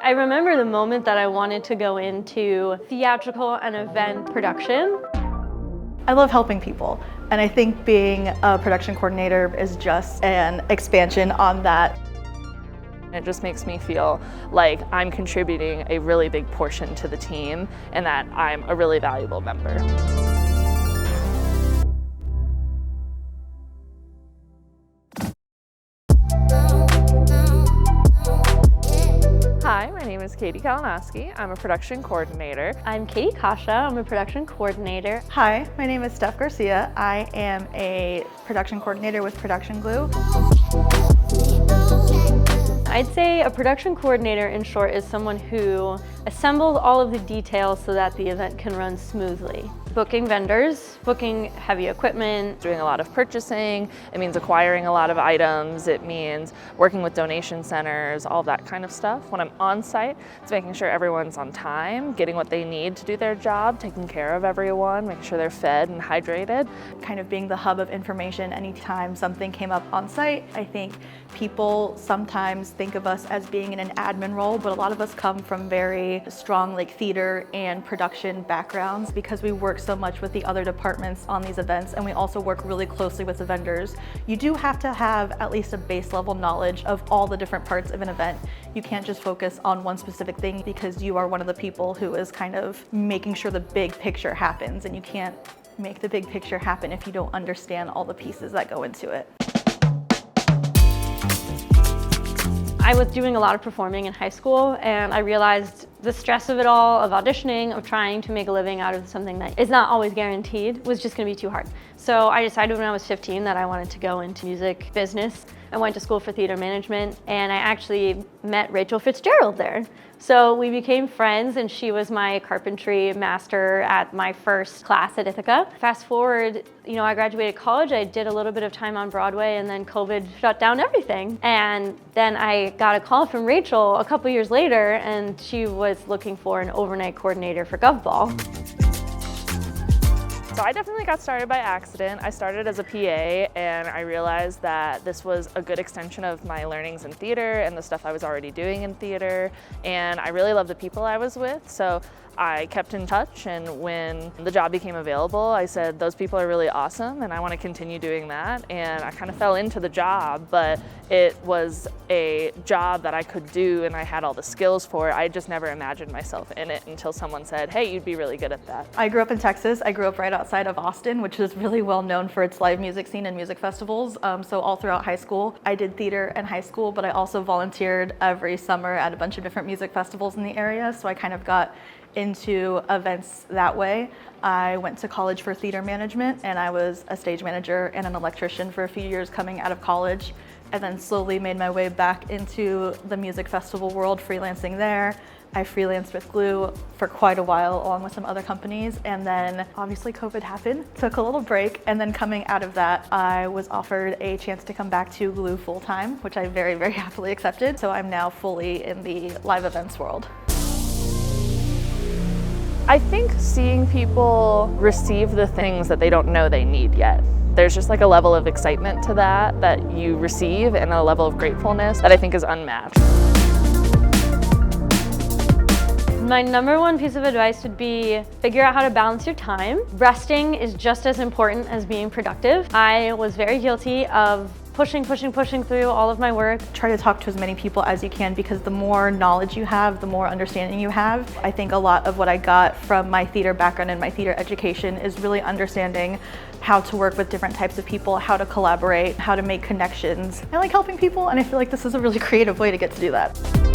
I remember the moment that I wanted to go into theatrical and event production. I love helping people, and I think being a production coordinator is just an expansion on that. It just makes me feel like I'm contributing a really big portion to the team and that I'm a really valuable member. Hi, my name is Katie Kalinowski. I'm a production coordinator. I'm Katie Kasha. I'm a production coordinator. Hi, my name is Steph Garcia. I am a production coordinator with Production Glue. I'd say a production coordinator, in short, is someone who assembles all of the details so that the event can run smoothly. Booking vendors, booking heavy equipment. Doing a lot of purchasing, it means acquiring a lot of items, it means working with donation centers, all of that kind of stuff. When I'm on site, it's making sure everyone's on time, getting what they need to do their job, taking care of everyone, making sure they're fed and hydrated. Kind of being the hub of information anytime something came up on site. I think people sometimes think of us as being in an admin role, but a lot of us come from very strong theater and production backgrounds because we work so much with the other departments on these events, and we also work really closely with the vendors. You do have to have at least a base level knowledge of all the different parts of an event. You can't just focus on one specific thing because you are one of the people who is kind of making sure the big picture happens, and you can't make the big picture happen if you don't understand all the pieces that go into it. I was doing a lot of performing in high school, and I realized the stress of it all, of auditioning, of trying to make a living out of something that is not always guaranteed, was just going to be too hard. So I decided when I was 15 that I wanted to go into music business. I went to school for theater management, and I actually met Rachel Fitzgerald there. So we became friends, and she was my carpentry master at my first class at Ithaca. Fast forward, I graduated college, I did a little bit of time on Broadway, and then COVID shut down everything. And then I got a call from Rachel a couple years later, and she was looking for an overnight coordinator for Gov Ball. So I definitely got started by accident. I started as a PA, and I realized that this was a good extension of my learnings in theater and the stuff I was already doing in theater, and I really loved the people I was with, so I kept in touch, and when the job became available, I said, those people are really awesome and I want to continue doing that, and I kind of fell into the job, but it was a job that I could do and I had all the skills for it. I just never imagined myself in it until someone said, hey, you'd be really good at that. I grew up in Texas. I grew up right outside of Austin, which is really well known for its live music scene and music festivals. So all throughout high school, I did theater in high school, but I also volunteered every summer at a bunch of different music festivals in the area. So I kind of got into events that way. I went to college for theater management, and I was a stage manager and an electrician for a few years coming out of college, and then slowly made my way back into the music festival world, freelancing there. I freelanced with Glue for quite a while along with some other companies, and then obviously COVID happened, took a little break, and then coming out of that I was offered a chance to come back to Glue full-time, which I very, very happily accepted. So I'm now fully in the live events world. I think seeing people receive the things that they don't know they need yet. There's just a level of excitement to that you receive, and a level of gratefulness that I think is unmatched. My number one piece of advice would be figure out how to balance your time. Resting is just as important as being productive. I was very guilty of pushing through all of my work. Try to talk to as many people as you can, because the more knowledge you have, the more understanding you have. I think a lot of what I got from my theater background and my theater education is really understanding how to work with different types of people, how to collaborate, how to make connections. I like helping people, and I feel like this is a really creative way to get to do that.